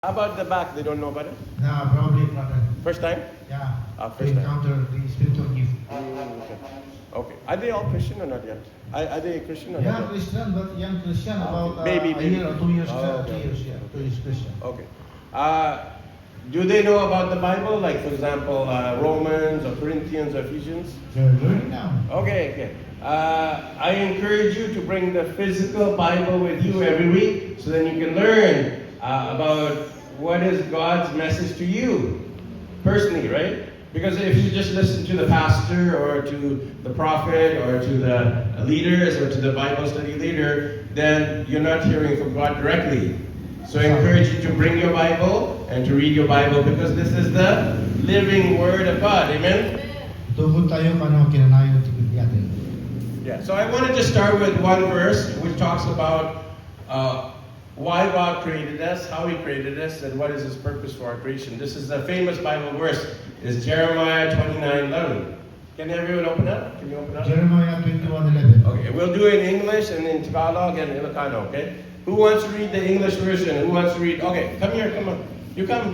How about the back? They don't know about it? No, probably not. First time? Yeah. First to time. encounter the spiritual gift. Okay. Okay. Are they all Christian or not yet? Are they Christian or Yeah, not yet? Christian, but young Christian, about Baby, a baby. year or 2 years. Oh, okay. 2 years, yeah. 2 years Christian. Okay. Do they know about the Bible? Like, for example, Romans or Corinthians or Ephesians? They're learning now. Okay, okay. I encourage you to bring the physical Bible with you every week so then you can learn about what is God's message to you personally, right? Because if you just listen to the pastor or to the prophet or to the leaders or to the Bible study leader, then you're not hearing from God directly. So I encourage you to bring your Bible and to read your Bible because this is the living Word of God. Amen? Tugod tayo paano kinanayon sa Biblia natin. Yeah, so I wanted to start with one verse which talks about why God created us, how He created us, and what is His purpose for our creation. This is a famous Bible verse. It's Jeremiah 29:11. Can everyone open up? Can you open up? Jeremiah 21:11. Okay, we'll do it in English and in Tagalog and Ilocano, okay? Who wants to read the English version? Who wants to read? Okay, come here, come on. You come,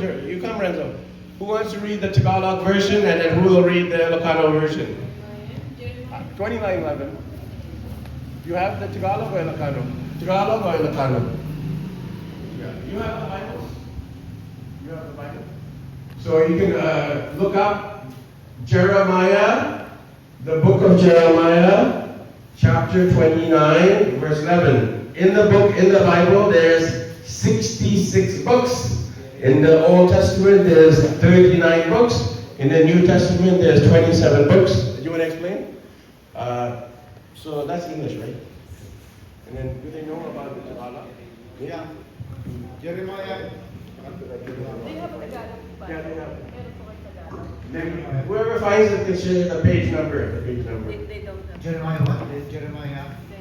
Renzo. Who wants to read the Tagalog version and then who will read the Ilocano version? 29:11. You have the Tagalog or Ilocano? Tagalog or Ilocano? Yeah. You have the Bibles? You have the Bible? So you can look up Jeremiah, the book of Jeremiah, chapter 29, verse 11. In the book, in the Bible, there's 66 books. In the Old Testament, there's 39 books. In the New Testament, there's 27 books. Do you want to explain? So that's English, right? And then, do they know about the Tagalog? Yeah. Jeremiah. They have a Tagalog. Yeah, they have. Meron po kayo Tagalog. Then whoever finds it can share the page number. The page number. They don't have. Jeremiah what? Jeremiah. They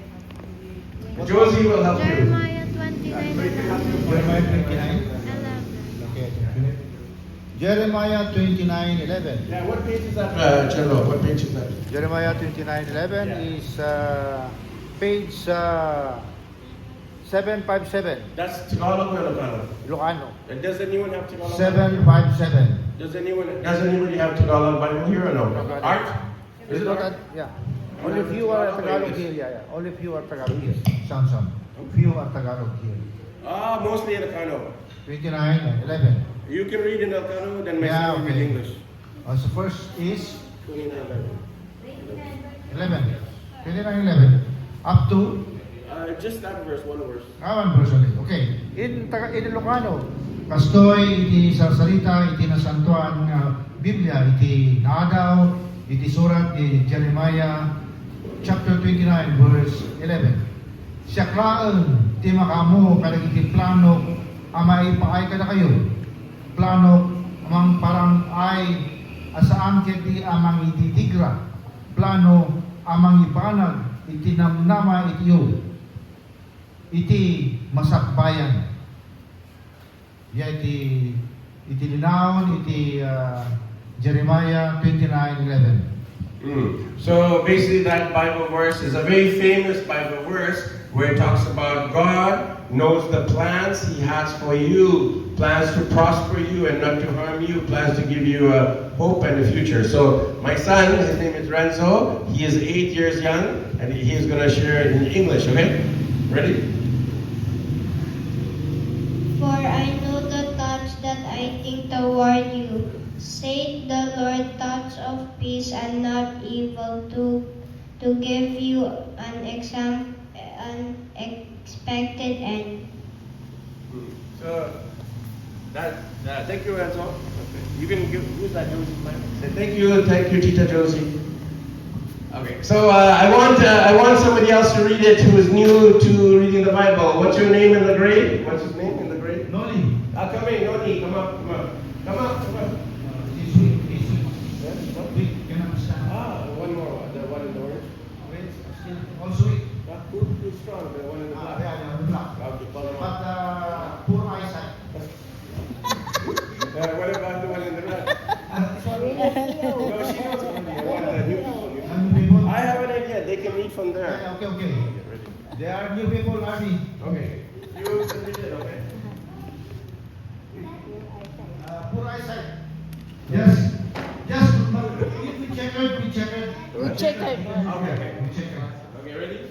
have. Josie will help you. Jeremiah 29:11. Jeremiah 29. 11. Okay. Jeremiah 29:11. Yeah, what page is that? Chelo, what page is that? Jeremiah 29:11 Yeah. is page 757. That's Tagalog or Ilocano? Ilocano. And does anyone have Tagalog? 757. Does anybody have Tagalog Bible here or no? Art? Is it art? Yeah. Only few are Tagalog here. Yeah, yeah. Only few are Tagalog here. Some. Few are Tagalog here. Mostly Ilocano. 29:11. You can read in Ilocano, then my Yeah, son will read okay. English. So first is 29:11. 11. 29:11. Up to Just that verse, one verse. one verse only. Okay. In Ilocano, kastoy iti sarsalita iti nasantuan nga Biblia iti naadaw iti surat ni Jeremiah chapter 29 verse 11. Siaklaan ti makamu kadag iti plano amay paay kada kayo. Plano amang parang ay asaan iti amang ititigra. Plano amang ipanag iti namnama itiyo. Iti masakbayan. Ya iti linawon iti Jeremiah 29:11. So basically that Bible verse is a very famous Bible verse where it talks about God knows the plans He has for you, plans to prosper you and not to harm you, plans to give you a hope and a future. So my son, his name is Renzo, he is 8 years young and he is going to share it in English, okay? Ready? For I know the thoughts that I think toward you, saith the Lord, thoughts of peace and not evil, to give you an unexpected end. So thank you, Renzo. You can use that Josie. Thank you, Tita Josie. Okay, so I want somebody else to read it who is new to reading the Bible. What's your name in the grade? What's his name in the grade? Noli. Come in, Noni. Come up. This week. Yes, what? Week, cannot stand. One more. The one in the orange. Also week. Who's strong? The one in the black. Yeah, on the block. Okay, follow on. But poor eyesight. What about the one in the red? Sorry. No, she knows already. I want the new people. People. I have an idea. They can read from there. Okay. Ready? They are new people, Army. Okay. You can read it, okay? Yes. Yes. We check it. We check it. Okay. We check it. Okay, ready?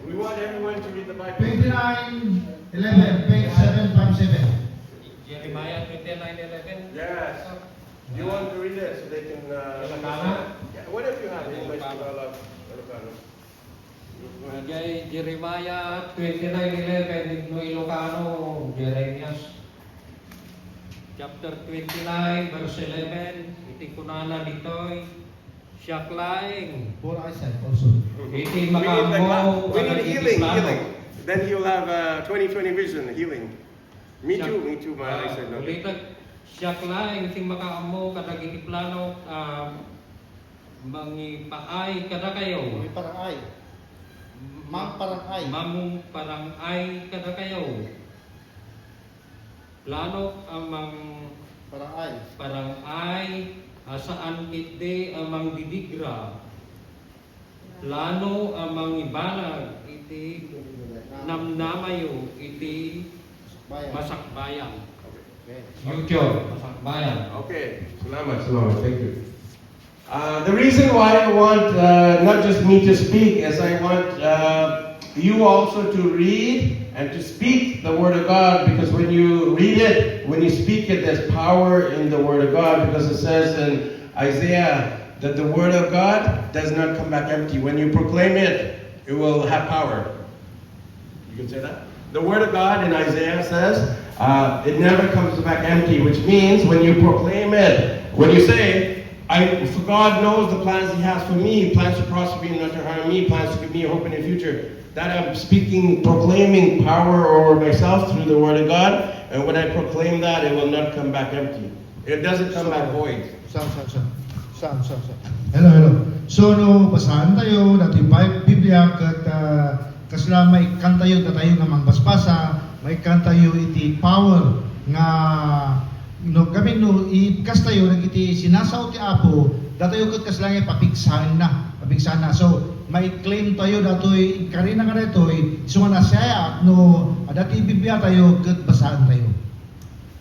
We want everyone to read the Bible. 29:11, page 757. Jeremiah 29:11. Yes. You want to read it so they can. Ilocano? Yeah, whatever you have. English, Tagalog, Ilocano. Kay Jeremiah 29:11 no Ilocano, Jeremias chapter 29 verse 11 iti kunana ditoy siya laing For eyesight also. iti We makamo need healing, healing. Then you'll have 20/20 vision, healing. Me too, my I said no. Ulitan siya laing iti makamo kadag iti plano mangipaay kada kayo. Parang ay. Mang parang ay. Mamong parang ay kada kayo. Plano amang Parang ay. parang ay asaan iti amang didigra. Plano amang ibalag iti namnamayo iti masakbayan. Future masakbayan. Okay, salamat. Thank you. The reason why I want not just me to speak is I want you also to read and to speak the Word of God, because when you read it, when you speak it, there's power in the Word of God, because it says in Isaiah that the Word of God does not come back empty. When you proclaim it, it will have power. You can say that? The Word of God in Isaiah says it never comes back empty, which means when you proclaim it, when you say, for God knows the plans He has for me, plans to prosper me and not to harm me, plans to give me a hope in the future. That I'm speaking, proclaiming power over myself through the Word of God, and when I proclaim that, it will not come back empty. It doesn't come back void. Saan. Hello. So, no, basahan tayo, dati Biblia, kat kasla may kan tayo na tayo nga mangbasbasa, may kan tayo iti power nga no kami no ikas tayo nagiti sinasaw ti Apo datayo ket kaslange papigsahan na so may claim tayo datoy karina nga datoy so nga nasaya no adati Biblia tayo ket basahan tayo.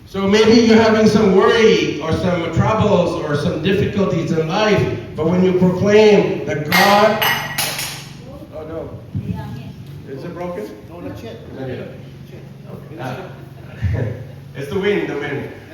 So maybe you're having some worry or some troubles or some difficulties in life, but when you proclaim that God, oh no, is it broken? No, not yet. It's the wind.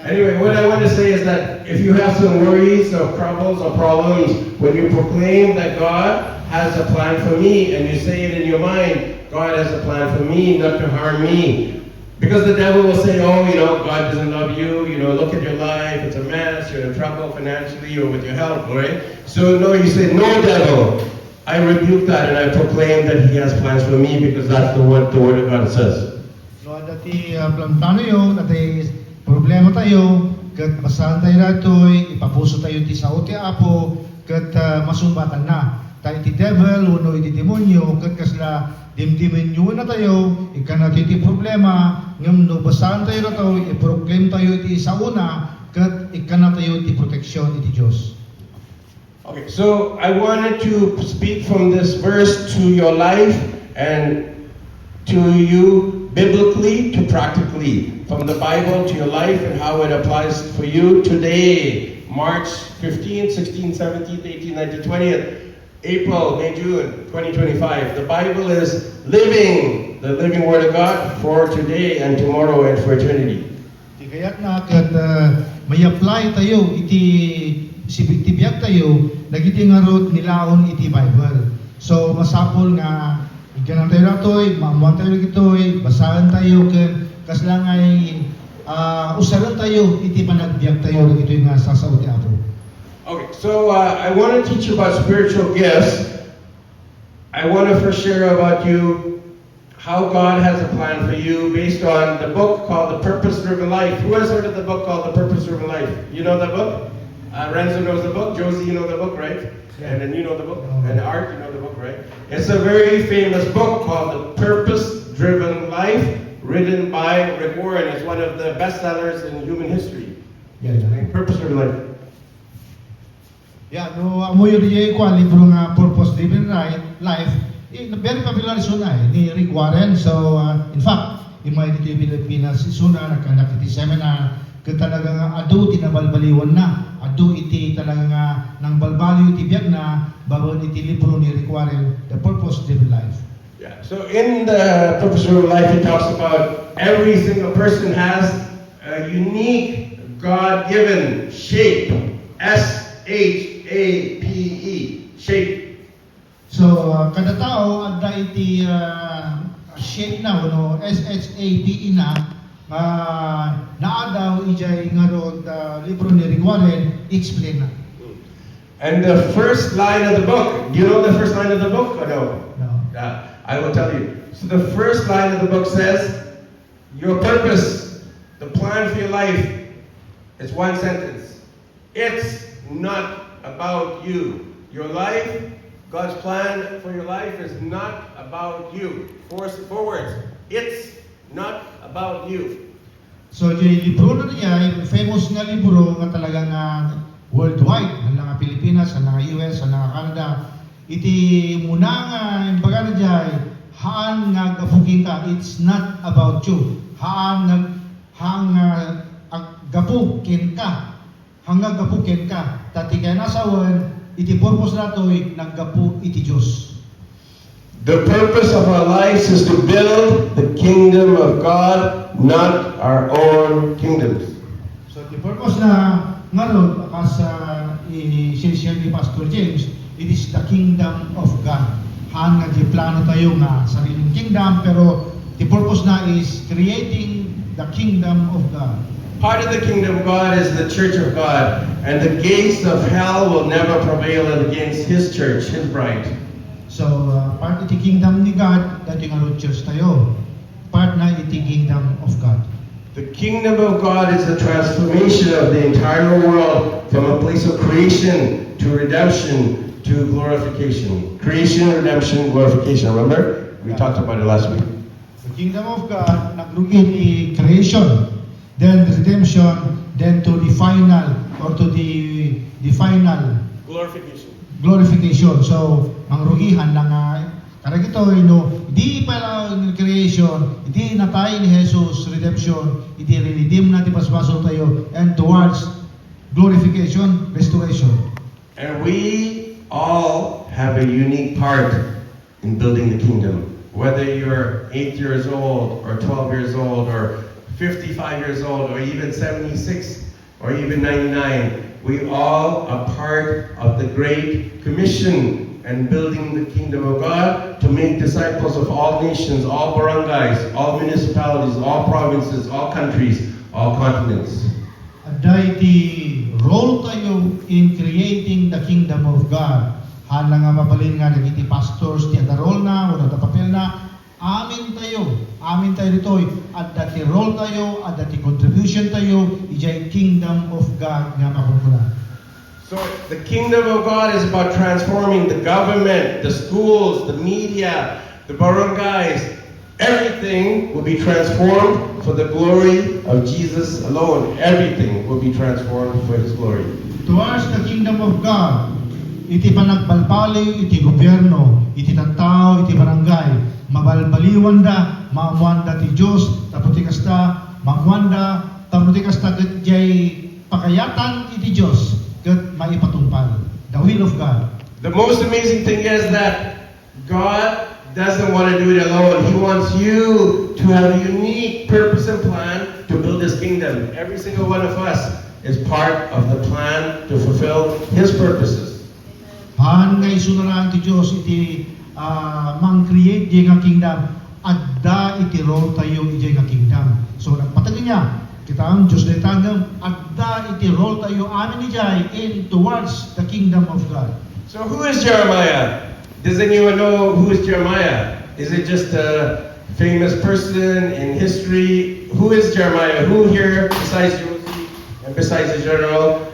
Anyway, what I want to say is that if you have some worries or troubles or problems, when you proclaim that God has a plan for me, and you say it in your mind, God has a plan for me, not to harm me. Because the devil will say, oh, God doesn't love you, look at your life, it's a mess, you're in trouble financially or with your health, right? So no, you say, no, devil, I rebuke that and I proclaim that He has plans for me, because that's what the Word of God says. No, dati plano yo, dati problema tayo, kat basahan tayo datoy, ipapuso tayo ti sao ti Apo, kat masumbatan na. Tayo ti devil, uno iti demonyo, kat kasla dimdimenyo na tayo, ikan natin ti problema, ngam no basahan tayo datoy, iproclaim tayo iti sauna, kat ikan na tayo ti proteksyon iti Diyos. Okay, so I wanted to speak from this verse to your life and to you biblically to practically, from the Bible to your life and how it applies for you today, March 15th, 16th, 17th, 18th, 19th, 20th, April, May, June 2025. The Bible is living, the living Word of God for today and tomorrow and for eternity. Kaya't na kat may apply tayo iti sibitibiyag tayo nagiti nga rod nilaon iti Bible. So masapol nga ikanan tayo natoy, maamuan tayo gitoy, basahan tayo ken kaslangay usaran tayo iti panagbiag tayo gitoy nga sasaot ti Apo. Okay, so I want to teach you about spiritual gifts. I want to first share about you how God has a plan for you based on the book called The Purpose-Driven Life. Who has heard of the book called The Purpose-Driven Life? You know the book? Renzo knows the book. Josie, you know the book, right? And then you know the book. And Art, you know the book, right? It's a very famous book called The Purpose-Driven Life, written by Rick Warren. It's one of the bestsellers in human history. Purpose-Driven Life. Yeah, no amo yun ko ang libro nga Purpose-Driven Life. Very popular suna ni Rick Warren. So in fact, imay dito yung Pilipinas suna nagkandak iti seminar ket talaga nga adu ti nabalbaliwan na, adu iti talaga nga nang balbaliw iti biag na bawon iti libro ni Rick Warren, The Purpose Driven Life. Yeah. So in the Purpose Driven Life, he talks about every single person has a unique God-given shape. S-H-A-P-E. Shape. So kada tao adda iti shape na no SHAPE na naadaw ijay nga ron libro ni Rick Warren explain na. And the first line of the book, do you know the first line of the book or no? No. I will tell you. So the first line of the book says, your purpose, the plan for your life, is one sentence. It's not about you. Your life, God's plan for your life is not about you. Four words. It's not about you. So yung libro na niya, yung famous nga libro nga talagang worldwide, ang nga Pilipinas, ang nga US, ang nga Canada, iti muna nga yung baga na dyan, haan nga gapukin ka, it's not about you. Haan nga gapukin ka, hanggang gapukin ka, tati kaya nasawan, iti purpose na to'y naggapu iti Diyos. The purpose of our lives is to build the kingdom of God, not our own kingdoms. So the purpose na ngayon, as i-share ni Pastor James, it is the kingdom of God. Haan nga di plano tayo nga sariling kingdom, pero the purpose na is creating the kingdom of God. Part of the kingdom of God is the church of God, and the gates of hell will never prevail against His church, His bride. So, part iti kingdom ni God, dati nga ron church tayo. Part na iti kingdom of God. The kingdom of God is the transformation of the entire world from a place of creation to redemption to glorification. Creation, redemption, glorification. Remember? We talked about it last week. The kingdom of God, nagrugin i creation, then redemption, then to the final, or to the final Glorification. glorification. So, ang rugihan lang karag ito, di pala creation, di natay ni Jesus, redemption, di redeem natin paspaso tayo, and towards glorification, restoration. And we all have a unique part in building the kingdom. Whether you're 8 years old, or 12 years old, or 55 years old, or even 76, or even 99, we all are part of the Great Commission and building the kingdom of God to make disciples of all nations, all barangays, all municipalities, all provinces, all countries, all continents. Adda iti role tayo in creating the kingdom of God. Hala nga mabalin nga iti pastors, ti ada role na, o ada papel na, amin tayo ditoy, adda ti role tayo, adda ti contribution tayo, ijay kingdom of God nga makukunan. So the kingdom of God is about transforming the government, the schools, the media, the barangays. Everything will be transformed for the glory of Jesus alone. Everything will be transformed for His glory. Towards the kingdom of God, iti panagbalbaliw, iti gobyerno, iti tattao, iti barangay, mabalbaliwan da, maamuan da ti Diyos, taputi kasta, maamuan da, taputi kasta jay pakayatan iti Diyos, ket maipatungpal. The will of God. The most amazing thing is that God doesn't want to do it alone. He wants you to have a unique purpose and plan to build His kingdom. Every single one of us is part of the plan to fulfill His purposes. Han nga isunaran ti Diyos iti mang-create di nga kingdom, adda iti role tayo iti nga kingdom. So nagpatagin niya, kita ang Diyos na itanggam, adda iti role tayo amin ijay in towards the kingdom of God. So who is Jeremiah? Does anyone know who is Jeremiah? Is it just a famous person in history? Who is Jeremiah? Who here, besides Josie and besides the general,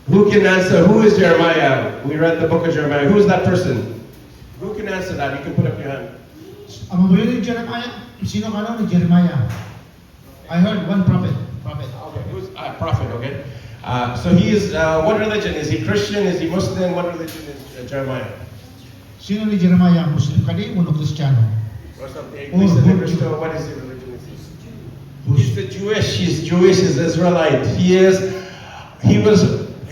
who can answer who is Jeremiah? We read the book of Jeremiah. Who is that person? Who can answer that? You can put up your hand. Ang mabuyo ni Jeremiah, sino ka ni Jeremiah? I heard one prophet. Okay, who's prophet? Okay. So he is. What religion is he? Christian? Is he Muslim? What religion is Jeremiah? Sino ni Jeremiah? Muslim ka di o Kristiyano? Or something? What is his religion? Is he? He's the Jewish. He's Jewish. He's Israelite. He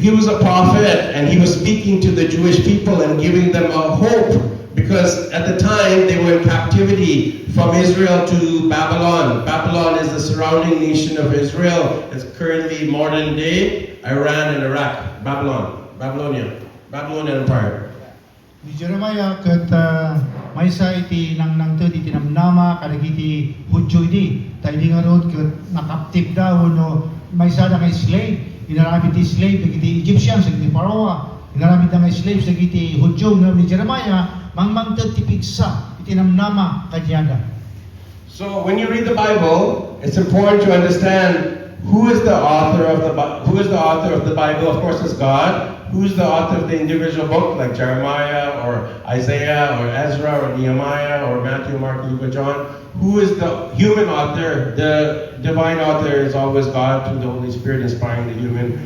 was a prophet, and he was speaking to the Jewish people and giving them a hope, because at the time they were in captivity from Israel to Babylon. Babylon is the surrounding nation of Israel. It's currently modern day Iran and Iraq. Babylonian Empire. Ni Jeremiah ket may sa iti nang tedi tinamnama kadagiti Hudyo idi. Tayo di nga rod ket nakaptip daw no may sa da kay slave. Inarami ti slave dagiti Egyptians dagiti Pharaoh. Inarami da kay slave dagiti Hudyo nga ni Jeremiah mangmangted ti pigsa iti namnama kanyada. So when you read the Bible, it's important to understand who is the author of the Bible. Of course, it's God. Who's the author of the individual book, like Jeremiah or Isaiah or Ezra or Nehemiah or Matthew, Mark, Luke, or John? Who is the human author? The divine author is always God through the Holy Spirit inspiring the human.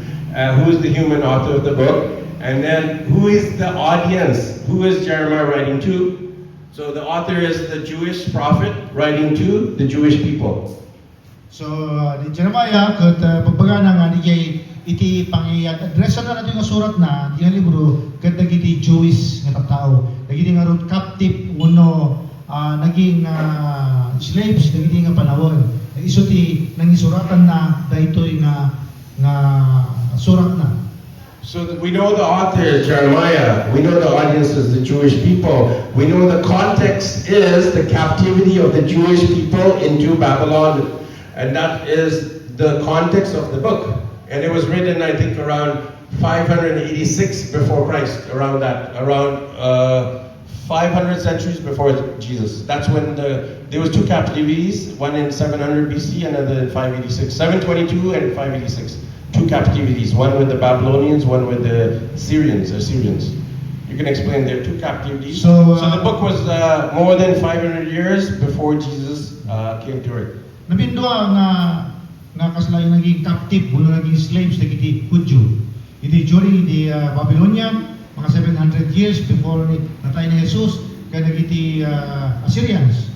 Who is the human author of the book? And then who is the audience? Who is Jeremiah writing to? So the author is the Jewish prophet writing to the Jewish people. So ni Jeremiah ket pagbaga nga ni iti pangi-address na natin nga surat na di nga libro ket dagiti Jewish nga tattao. Dagiti nga rod captive uno naging slaves dagiti nga panahon. Isu ti nangisuratan na daytoy nga surat na. So that we know the author is Jeremiah. We know the audience is the Jewish people. We know the context is the captivity of the Jewish people into Babylon. And that is the context of the book. And it was written, I think, around 586 before Christ, around 500 centuries before Jesus. That's when there was two captivities, one in 700 BC, another in 586. 722 and 586. Two captivities, one with the Babylonians, one with the Assyrians. You can explain there are two captivities. So the book was more than 500 years before Jesus came to earth. Nabindua nga kaslayan naging captive, uno naging slaves dagiti Hudyo. Iti during the Babylonian, mga 700 years before ni natay ni Jesus, kaya nagiti Assyrians.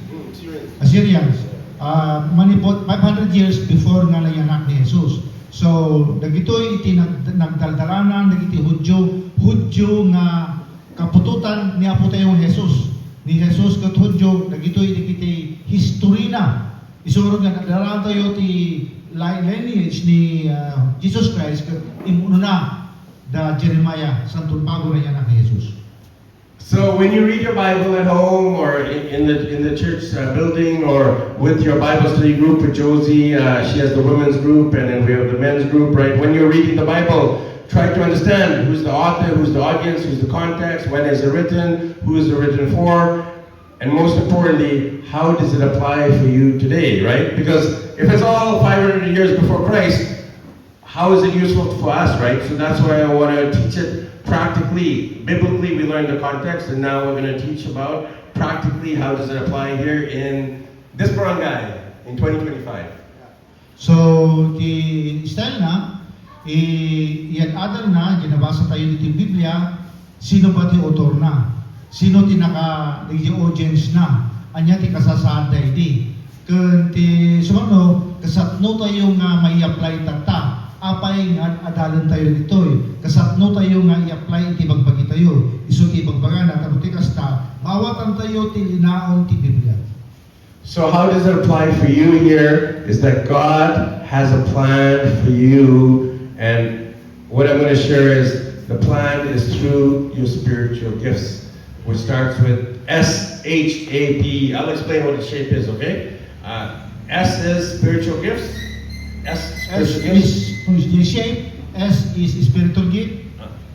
Manipot 500 years before nga nayanak ni Jesus. So dagitoy iti nagdaldalanan dagiti Hudyo nga kapututan ni apo tayo Jesus. Ni Jesus ket Hudyo dagitoy dagiti history na. Isurod nga nagdalanan tayo ti lineage ni Jesus Christ imuno na da Jeremiah santun bago na yan ang Jesus. So when you read your Bible at home or in the church building or with your Bible study group with Josie, she has the women's group and then we have the men's group, right? When you're reading the Bible, try to understand who's the author, who's the audience, who's the context, when is it written, who is it written for, and most importantly, how does it apply for you today, right? Because if it's all 500 years before Christ, how is it useful for us, right? So that's why I want to teach it practically. Biblically, we learned the context, and now we're going to teach about practically how does it apply here in this barangay in 2025. So, ti style na, yan adal na, ginabasa tayo dito yung Biblia, sino ba ti author na? Sino ti audience na? Anya ti kasasaan tayo di. Kung ti sumano, kasatno tayo nga may apply tata. Apay nga adalan tayo dito kasatno tayo nga i-apply iti bagbagi tayo. Isu ti bagbaga na tabuti kasta, bawatan tayo ti linaon ti Biblia. So how does it apply for you here is that God has a plan for you, and what I'm going to share is the plan is through your spiritual gifts, which starts with SHAP. I'll explain what the shape is, okay? S is spiritual gifts. S is the shape, S is spiritual gift.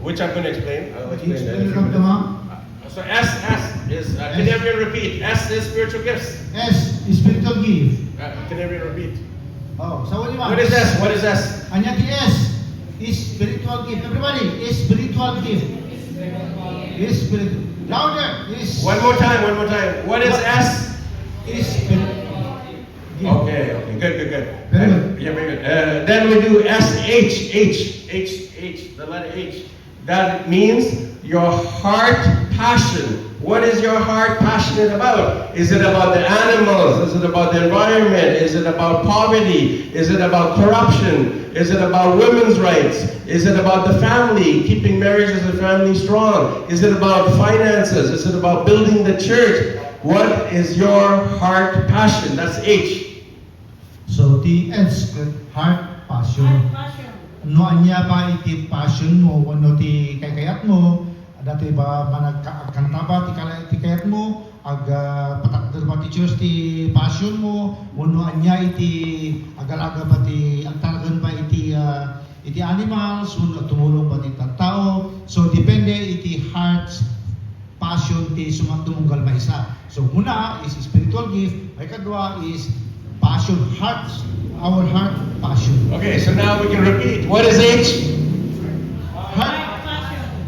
Which I'm going to explain. I'll explain Spiritual that. So S is, can everyone repeat? S is spiritual gifts. S is spiritual gift. Can everyone repeat? Oh, so what do you want? What is S? What is S? Anya ti S is spiritual gift. Everybody, is spiritual gift. Is spiritual. Louder. Is. One more time. What is S? Is spiritual. Okay, good. Very good. Yeah, very good. Then we do SH, the letter H. That means your heart passion. What is your heart passionate about? Is it about the animals? Is it about the environment? Is it about poverty? Is it about corruption? Is it about women's rights? Is it about the family, keeping marriages and family strong? Is it about finances? Is it about building the church? What is your heart passion? That's H. So, ti S, heart passion. No anya ba iti passion mo, wano ti kayat mo, dati ba managkanta ba ti kayat mo, patakder ba ti Diyos ti passion mo, wano anya iti agalaga ba ti agtalagan ba iti animals, wano tumulong ba ti tao. So depende iti heart's passion ti sumatunggal ba isa. So muna is spiritual gift, ay kadwa is passion, our heart passion. Okay, so now we can repeat. What is H? Heart.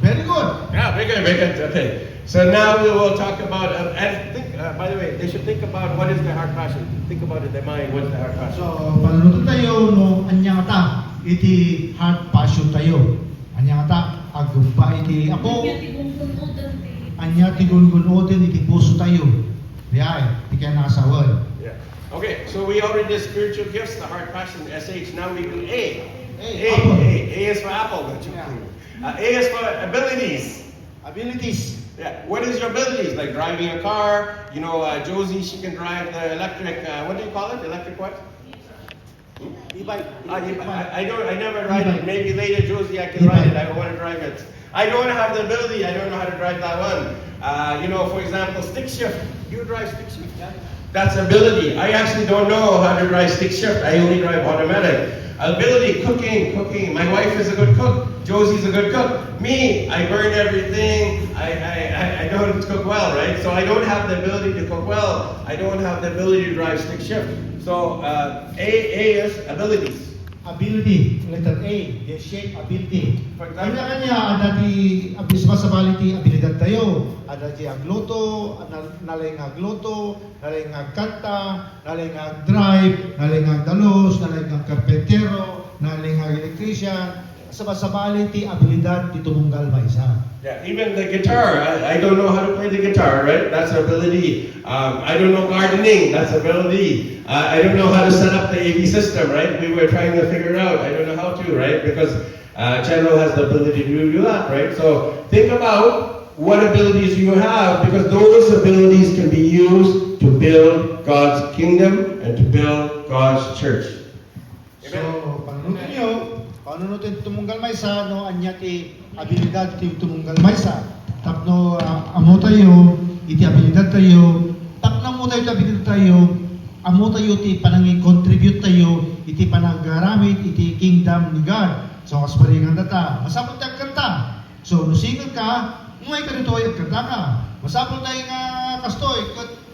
Very good. Yeah, very good, very good. Okay. So now we will talk about, and think, by the way, they should think about what is the heart passion. Think about it in their mind, what is the heart passion? So, panunutan tayo no anyang ata iti heart passion tayo. Anyang ata agumpa iti apo. Anya ti gungunoden iti puso tayo. Yay, ti kaya nakasawan. Yeah. Okay, so we already did spiritual gifts, the heart passion, SH. Now we do A. Apple. A is for apple. Don't you? A is for abilities. Abilities. Yeah. What is your abilities? Like driving a car. You know, Josie, she can drive the electric. What do you call it? Electric what? E-bike. I don't. I never ride it. Maybe later, Josie, I can ride it. I want to drive it. I don't have the ability. I don't know how to drive that one. You know, for example, stick shift. You drive stick shift. Yeah? That's ability. I actually don't know how to drive stick shift. I only drive automatic. Ability, cooking. My wife is a good cook. Josie's a good cook. Me, I burn everything. I don't cook well, right? So I don't have the ability to cook well. I don't have the ability to drive stick shift. So A is abilities. Ability, letter A, the shape ability. For example? Kanya ada ti responsibility abilidad tayo. Ada ti agluto, nalay nga agluto, nalay nga agkanta, nalay nga agdrive, nalay nga agdalos, nalay nga karpentero, nalay nga electrician. Sabasabali ti abilidad ti tumunggal ba isa. Yeah, even the guitar. I don't know how to play the guitar, right? That's ability. I don't know gardening. That's ability. I don't know how to set up the AV system, right? We were trying to figure it out. I don't know how to, right? Because General has the ability to do that, right? So think about what abilities you have, because those abilities can be used to build God's kingdom and to build God's church. So, panunutin nyo, panunutin tumunggal may isa, no, anya ti abilidad ti tumunggal may isa. Tapno, amo tayo, iti abilidad tayo, tapno mo tayo iti abilidad tayo, amo tayo ti panangi-contribute tayo, iti panagaramit, iti kingdom ni God. So, kasparingan data, masapot tayo kanta. So, nusingan ka, ngay ka dito ay kanta ka. Masapot tayo nga kastoy,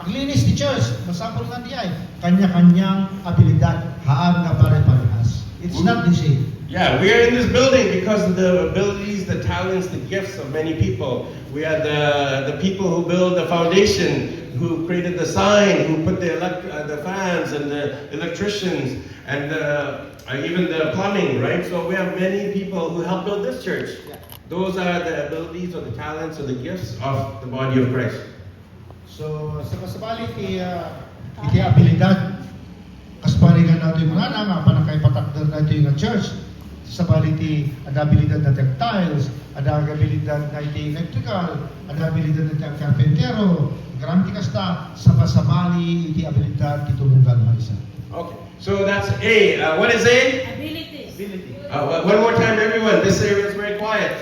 aglinis ti church, masapot nga di ay. Kanya-kanyang abilidad, haan nga pare-parehas. It's not the same. Yeah, we are in this building because of the abilities, the talents, the gifts of many people. We had the people who build the foundation, who created the sign, who put the fans and the electricians and even the plumbing, right? So we have many people who help build this church. Those are the abilities or the talents or the gifts of the body of Christ. So, sa kasabali iti abilidad, kasparingan natin yung mga nga, panakay patakder natin yung church. Sa iti, ada abilidad natin tiles, ada abilidad natin electrical, ada abilidad natin carpentero, garanti kasta, sa kasabali iti abilidad iti tumunggal maisa. Okay, so that's A. What is A? Abilities. Ability. One more time, everyone. This area is very quiet.